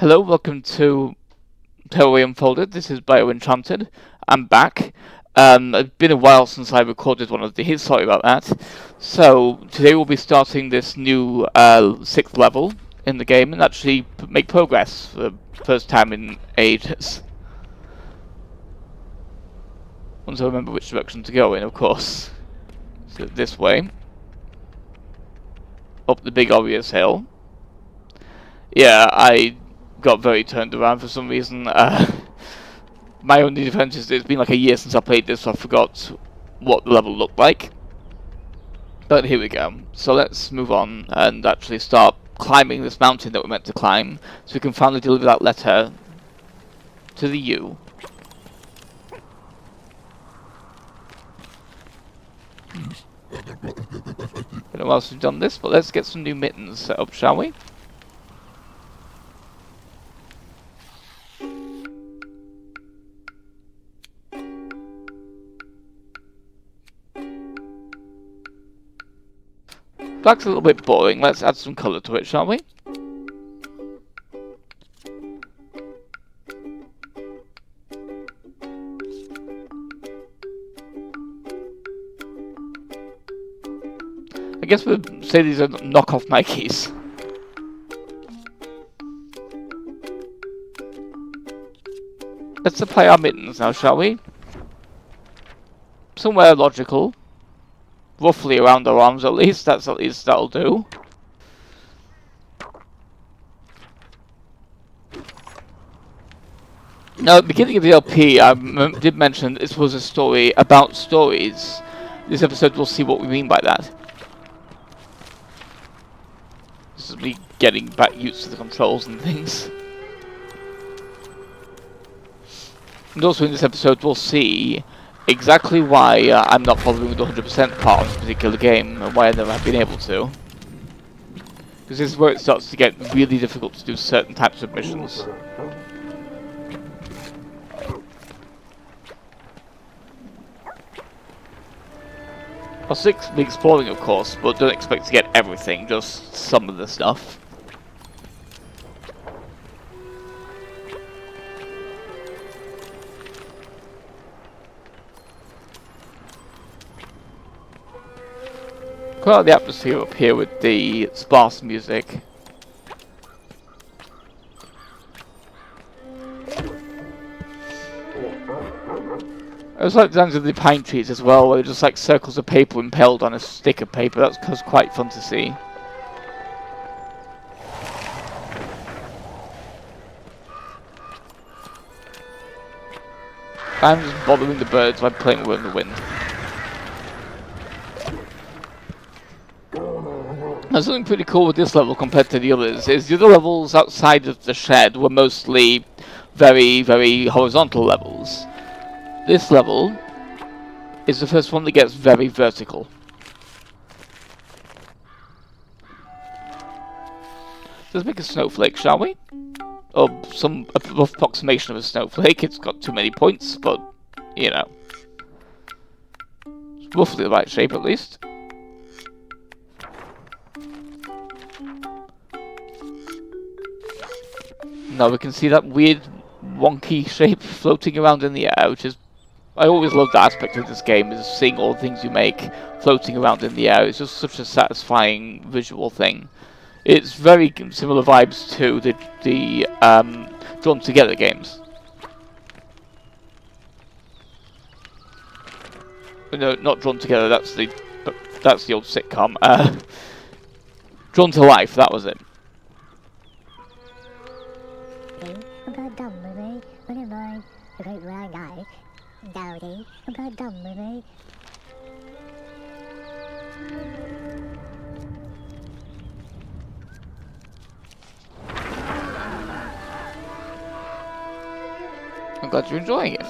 Hello, welcome to Tearaway Unfolded. This is Enchanted. I'm back. It's been a while since I recorded one of these, sorry about that. So, today we'll be starting this new 6th level in the game and actually make progress for the first time in ages. Once I remember which direction to go in, of course. So, this way. Up the big obvious hill. Yeah, I got very turned around for some reason. My only defense is it's been like a year since I played this, so I forgot what the level looked like. But here we go. So let's move on and actually start climbing this mountain that we're meant to climb, so we can finally deliver that letter to the U. I don't know else we've done this, but let's get some new mittens set up, shall we? Black's a little bit boring. Let's add some colour to it, shall we? I guess we'll say these are knockoff Nikes. Let's apply our mittens now, shall we? Somewhere logical. Roughly around our arms at least that'll do. Now, at the beginning of the LP, I did mention this was a story about stories. This episode we'll see what we mean by that. This is me getting back used to the controls and things. And also in this episode we'll see exactly why I'm not following the 100% part of this particular game, and why I never have been able to. Because this is where it starts to get really difficult to do certain types of missions. I'll still be exploring, of course, but don't expect to get everything, just some of the stuff. Quite like the atmosphere up here with the sparse music. I also like the designs of the pine trees as well, where they're just like circles of paper impaled on a stick of paper. That's quite fun to see. I'm just bothering the birds by playing with the wind. Now, something pretty cool with this level compared to the others is the other levels outside of the shed were mostly very, very horizontal levels. This level is the first one that gets very vertical. Let's make a snowflake, shall we? Or some rough approximation of a snowflake. It's got too many points, but, you know. It's roughly the right shape, at least. Now we can see that weird, wonky shape floating around in the air, which is... I always love that aspect of this game, is seeing all the things you make floating around in the air. It's just such a satisfying visual thing. It's very similar vibes to the Drawn Together games. No, not Drawn Together, that's the old sitcom. Drawn to Life, that was it. I'm glad you're enjoying it.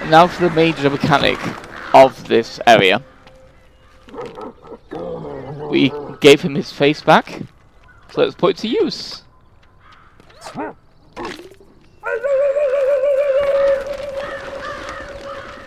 And now for the major mechanic of this area. We gave him his face back, so let's put it to use.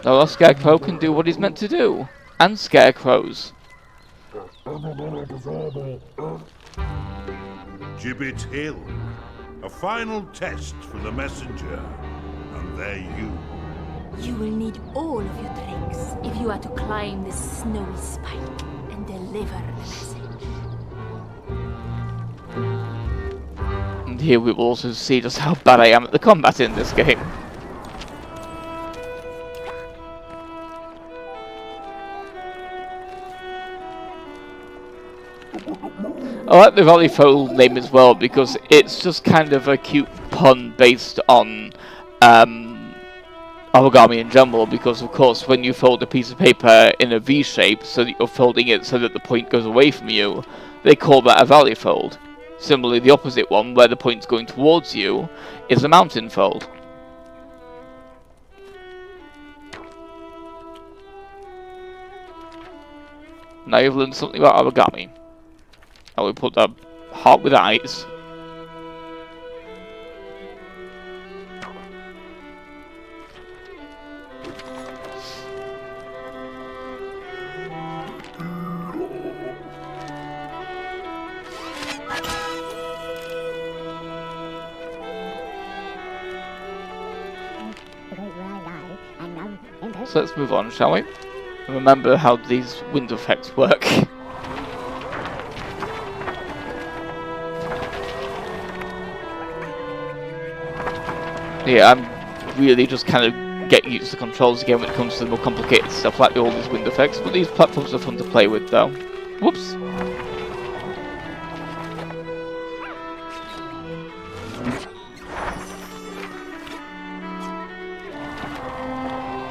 Now a scarecrow can do what he's meant to do. And scarecrows. Gibbet Hill. A final test for the messenger. And there You will need all of your tricks if you are to climb this snowy spike and deliver the message. And here we will also see just how bad I am at the combat in this game. I like the Valley Fold name as well because it's just kind of a cute pun based on origami in general, because of course when you fold a piece of paper in a V shape so that you're folding it so that the point goes away from you, they call that a valley fold. Similarly, the opposite one, where the point's going towards you, is a mountain fold. Now you've learned something about origami. I will put a heart with eyes. So let's move on, shall we? And remember how these wind effects work. Yeah, I'm really just kind of getting used to the controls again when it comes to the more complicated stuff like all these wind effects, but these platforms are fun to play with though. Whoops!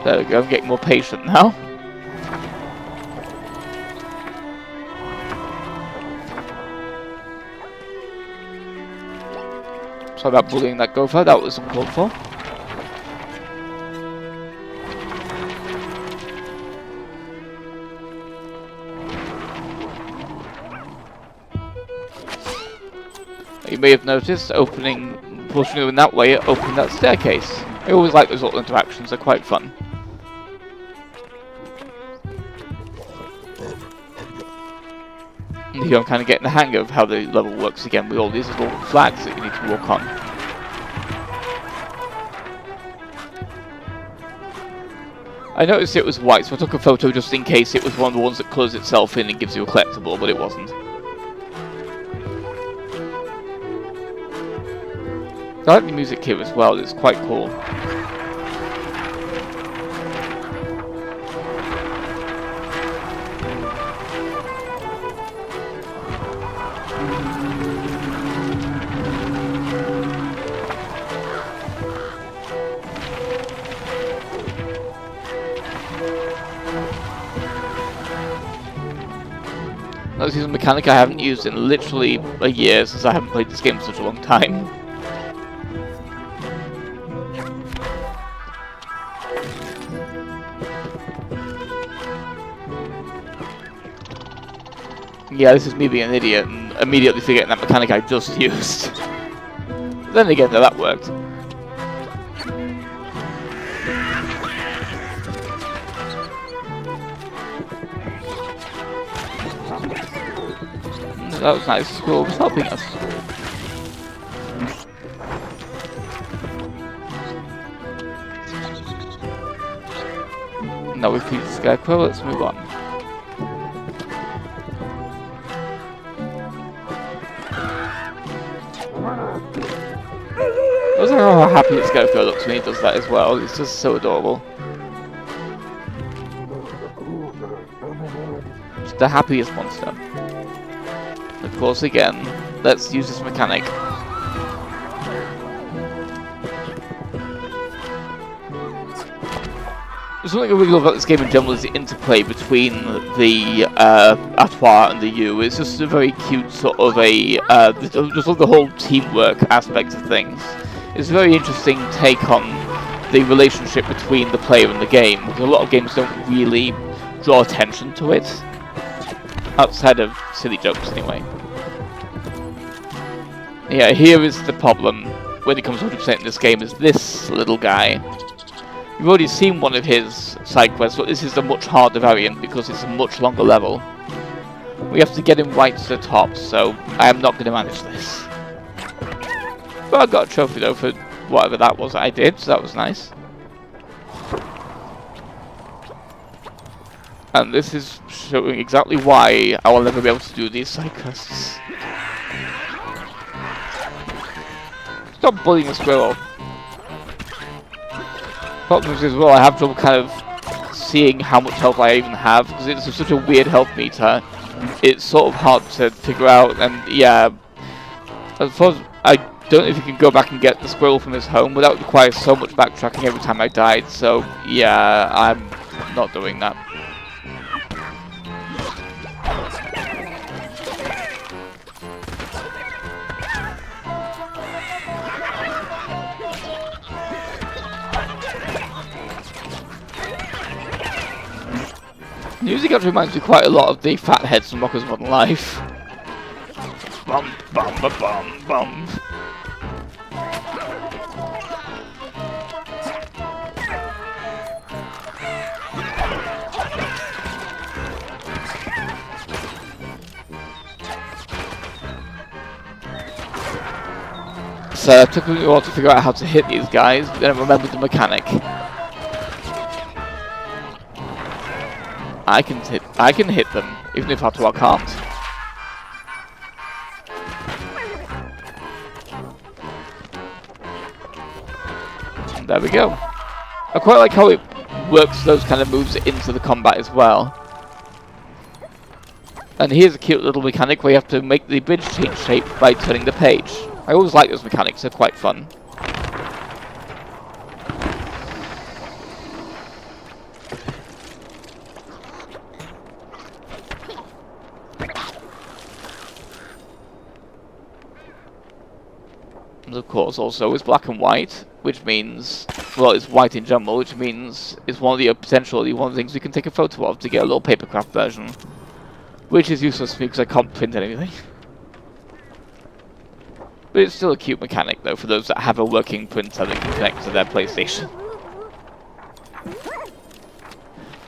There we go, I'm getting more patient now. Sorry about bullying that gopher, that was uncalled for. You may have noticed pushing in that way, opening that staircase. I always like those little interactions, they're quite fun. And here I'm kind of getting the hang of how the level works again with all these little flags that you need to walk on. I noticed it was white, so I took a photo just in case it was one of the ones that closes itself in and gives you a collectible, but it wasn't. I like the music here as well, it's quite cool. This is a mechanic I haven't used in literally a year since I haven't played this game for such a long time. Yeah, this is me being an idiot and immediately forgetting that mechanic I just used. Then again, that worked. That was nice. Squirrel was helping us. Now we've beat the scarecrow, let's move on. I was like, oh, how happy the scarecrow looks when he does that as well. It's just so adorable. It's the happiest monster. Of course, again, let's use this mechanic. Something I really love about this game in general is the interplay between the Atwa and the U. It's just a very cute sort of a, just like the whole teamwork aspect of things. It's a very interesting take on the relationship between the player and the game, because a lot of games don't really draw attention to it. Outside of silly jokes, anyway. Yeah, here is the problem when it comes to 100% in this game, is this little guy. You've already seen one of his side quests, but this is a much harder variant because it's a much longer level. We have to get him right to the top, so I am not going to manage this. But I got a trophy though for whatever that was I did, so that was nice. And this is showing exactly why I will never be able to do these side quests. Stop bullying the squirrel. Problem is as well, I have trouble kind of seeing how much health I even have, because it's such a weird health meter. It's sort of hard to figure out, and yeah, as far as I don't know if you can go back and get the squirrel from his home, but that would require so much backtracking every time I died, so yeah, I'm not doing that. Music actually reminds me quite a lot of the fat heads from Rocko's Modern Life. Bum bum ba bum bum. So it took me a while to figure out how to hit these guys, but then I remembered the mechanic. I can hit them, even if after I can't. And there we go. I quite like how it works those kind of moves into the combat as well. And here's a cute little mechanic where you have to make the bridge change shape by turning the page. I always like those mechanics, they're quite fun. Of course, also it's black and white, which means, well, it's white in general, which means it's one of the potentially one of the things we can take a photo of to get a little papercraft version, which is useless for me because I can't print anything. But it's still a cute mechanic, though, for those that have a working printer that can connect to their PlayStation.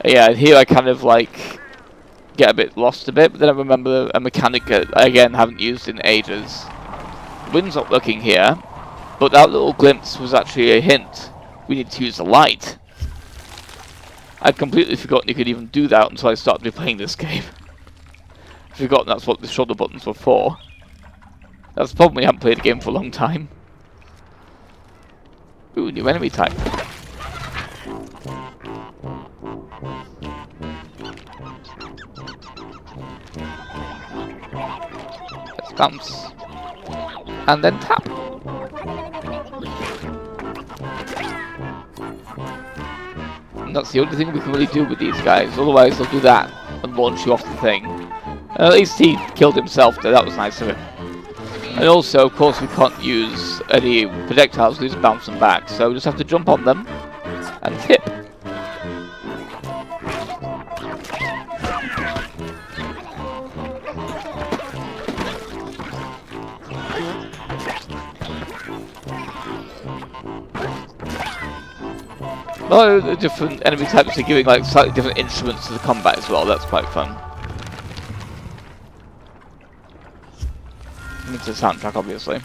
Yeah, here I kind of like get a bit lost a bit, but then I remember a mechanic I again haven't used in ages. Wind's not working here, but that little glimpse was actually a hint. We need to use the light. I'd completely forgotten you could even do that until I started replaying this game. I'd forgotten that's what the shoulder buttons were for. That's the problem when you haven't played a game for a long time. Ooh, new enemy type. Let's bounce. And then tap. And that's the only thing we can really do with these guys, otherwise they'll do that and launch you off the thing. At least he killed himself though, that was nice of him. And also, of course, we can't use any projectiles, we just bounce them back, so we just have to jump on them and hit. Well, the different enemy types are giving like slightly different instruments to the combat as well, that's quite fun. It's a soundtrack, obviously.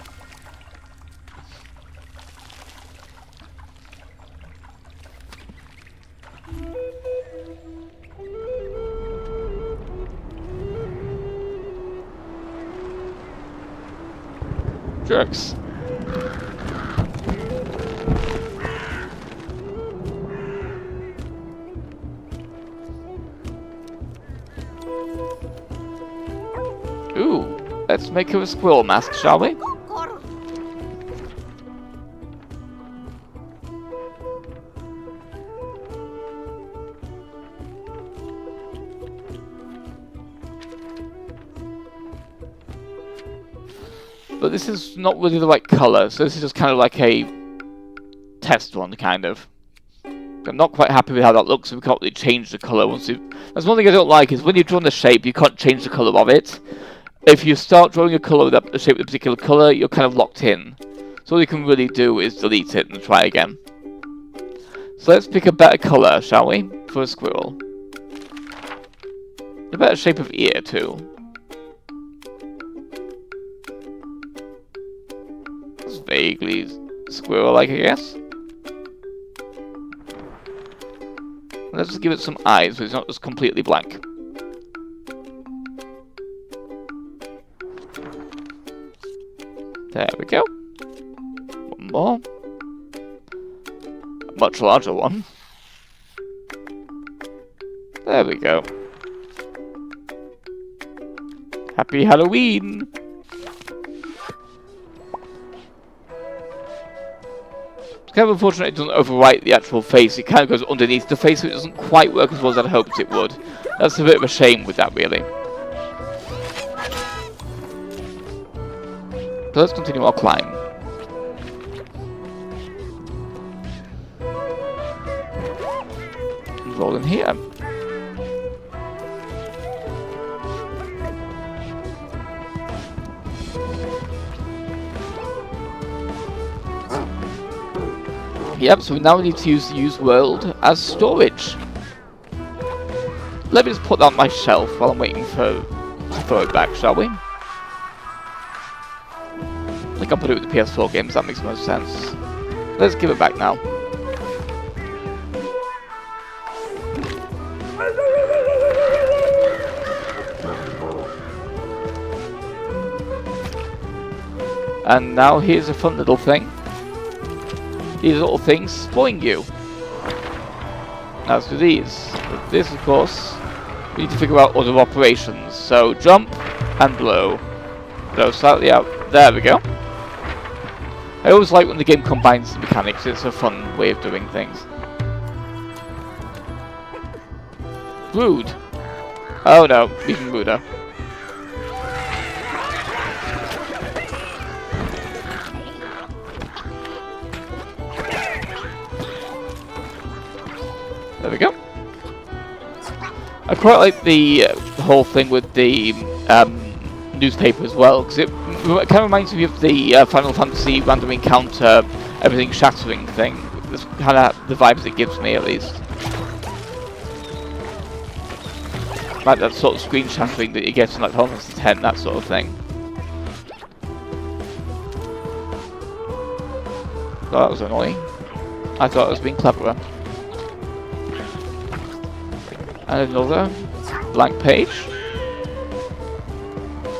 Jerks. Ooh. Let's make her a squirrel mask, shall we? But this is not really the right colour, so this is just kind of like a test one, kind of. I'm not quite happy with how that looks, so we can't really change the colour once you... That's one thing I don't like, is when you've drawn the shape, you can't change the colour of it. If you start drawing a colour with a shape with a particular colour, you're kind of locked in. So all you can really do is delete it and try again. So let's pick a better colour, shall we? For a squirrel. A better shape of ear, too. It's vaguely squirrel-like, I guess. Let's just give it some eyes, so it's not just completely blank. There we go. One more. A much larger one. There we go. Happy Halloween! It's kind of unfortunate it doesn't overwrite the actual face. It kind of goes underneath the face, so it doesn't quite work as well as I'd hoped it would. That's a bit of a shame with that, really. So let's continue our climb. Roll in here. Yep, so we now need to use the use world as storage. Let me just put that on my shelf while I'm waiting to throw it back, shall we? I think I'll put it with the PS4 games, that makes most sense. Let's give it back now. And now here's a fun little thing. These little things spoiling you. As do these. With this, of course, we need to figure out other operations. So jump and blow. Blow slightly out. There we go. I always like when the game combines the mechanics. It's a fun way of doing things. Rude. Oh no, even ruder. There we go. I quite like the whole thing with the newspaper as well, because it kind of reminds me of the Final Fantasy random encounter, everything shattering thing. That's kind of the vibes it gives me, at least. Like that sort of screen shattering that you get in like Final Fantasy X, that sort of thing. Oh, that was annoying. I thought I was being cleverer. And another blank page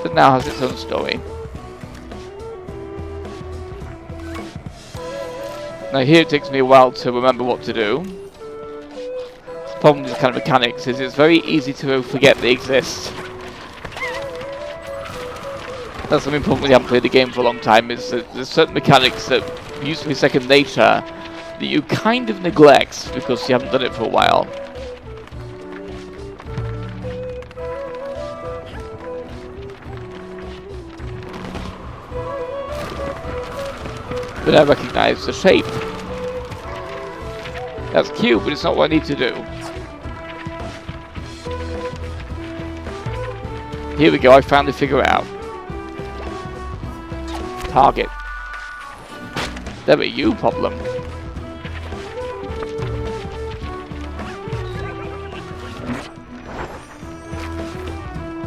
that now has its own story. Now here it takes me a while to remember what to do. The problem with this kind of mechanics is it's very easy to forget they exist. That's the main problem when you haven't played the game for a long time, is that there's certain mechanics that used to be second nature that you kind of neglect because you haven't done it for a while. But I recognize the shape. That's cute, but it's not what I need to do. Here we go, I finally figure it out. Target. There were you, problem.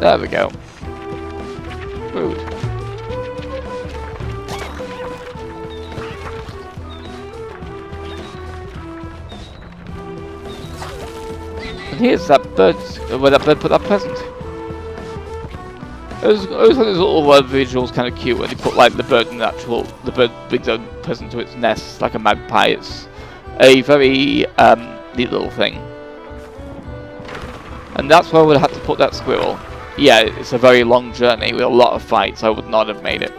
There we go. Rude. And here's that bird, where that bird put that present. I always thought those little visuals kind of cute when they put like the bird in the actual, the bird brings a present to its nest like a magpie. It's a very neat little thing. And that's where I would have had to put that squirrel. Yeah, it's a very long journey with a lot of fights. I would not have made it.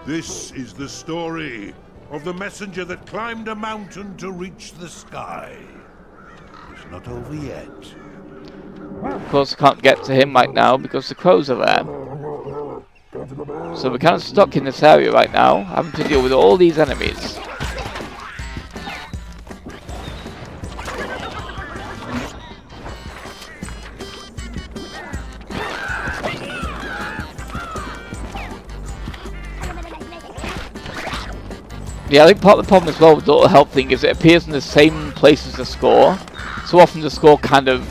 This is the story of the messenger that climbed a mountain to reach the sky. It's not over yet. Of course, I can't get to him right now because the crows are there. So we're kind of stuck in this area right now, having to deal with all these enemies. Yeah, I think part of the problem as well with the little health thing is it appears in the same place as the score. So often the score kind of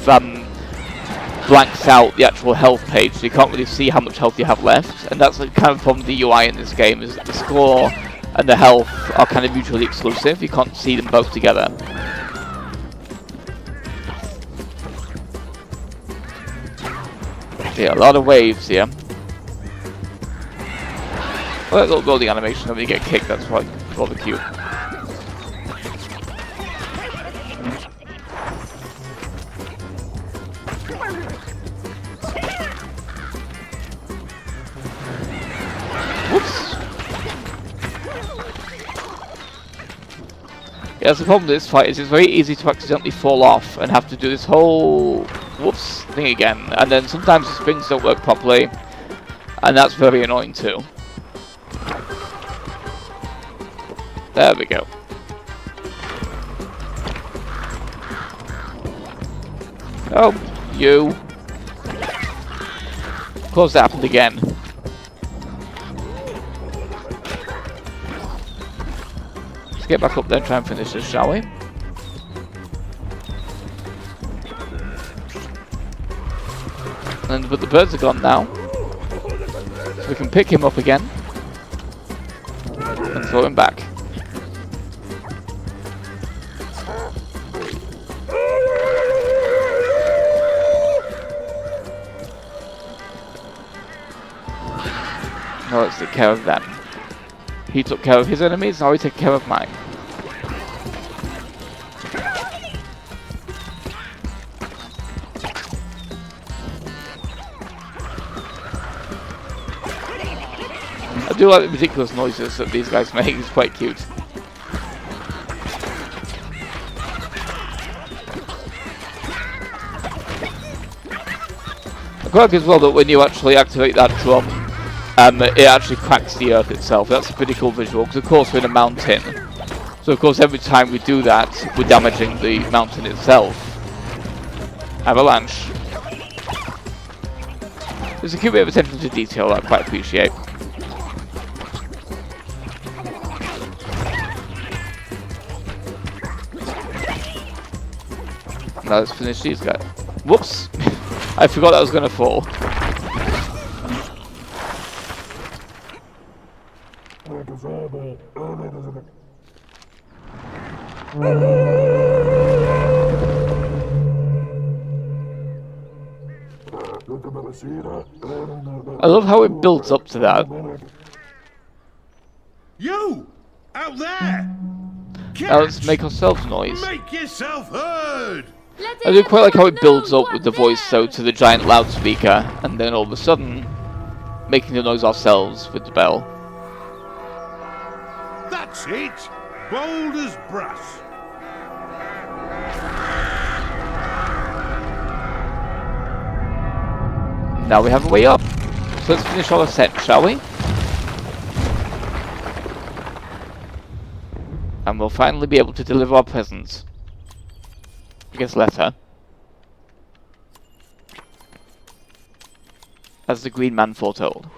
blanks out the actual health page, so you can't really see how much health you have left. And that's the kind of problem with the UI in this game, is that the score and the health are kind of mutually exclusive. You can't see them both together. Yeah, a lot of waves here. Well, that little goldie animation when you get kicked, that's rather cute. Whoops! Yeah, that's the problem with this fight, is it's very easy to accidentally fall off and have to do this whole whoops thing again, and then sometimes the springs don't work properly, and that's very annoying too. There we go. Oh, you. Of course that happened again. Let's get back up there and try and finish this, shall we? But the birds are gone now. So we can pick him up again. And throw him back. Now let's take care of them. He took care of his enemies, now we take care of mine. I do like the ridiculous noises that these guys make, it's quite cute. I quite like as well that when you actually activate that drum, it actually cracks the earth itself. That's a pretty cool visual, because of course we're in a mountain. So of course every time we do that, we're damaging the mountain itself. Avalanche. There's a cute bit of attention to detail that I quite appreciate. Now let's finish these guys. Whoops! I forgot that was going to fall. I love how it builds up to that. You! Out there! Now let's make ourselves noise. Make yourself heard! I do quite like how it builds up with the voice though to the giant loudspeaker, and then all of a sudden making the noise ourselves with the bell. That's it! Bold as brass. Now we have a way up. So let's finish our ascent, shall we? And we'll finally be able to deliver our presents. I guess letter. As the Green Man foretold.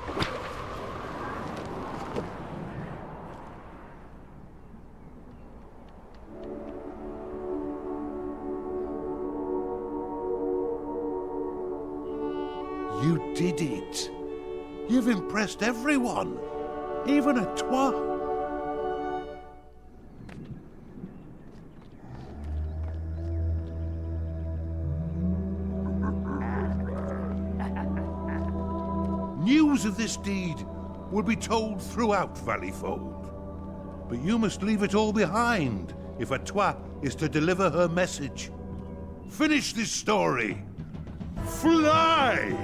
You did it. You've impressed everyone. Even a twat. News of this deed will be told throughout Valleyfold. But you must leave it all behind if a twat is to deliver her message. Finish this story. Fly!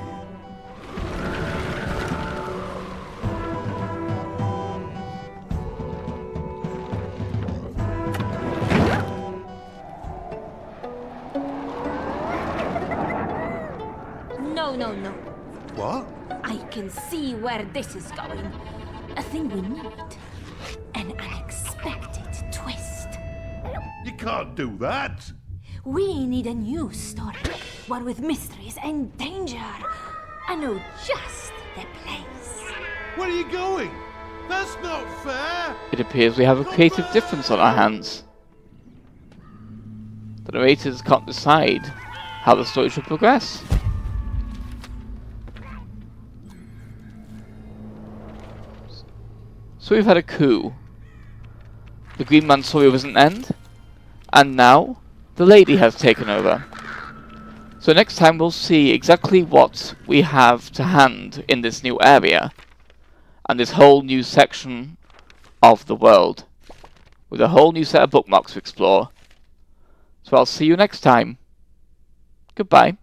No. What? I can see where this is going. A thing we need. An unexpected twist. You can't do that. We need a new story. One with mysteries and danger. I know just the place. Where are you going? That's not fair! It appears we have a creative difference on our hands. The narrators can't decide how the story should progress. So we've had a coup. The Green Man's story doesn't end, and now the lady has taken over. So next time we'll see exactly what we have to hand in this new area, and this whole new section of the world, with a whole new set of bookmarks to explore. So I'll see you next time. Goodbye.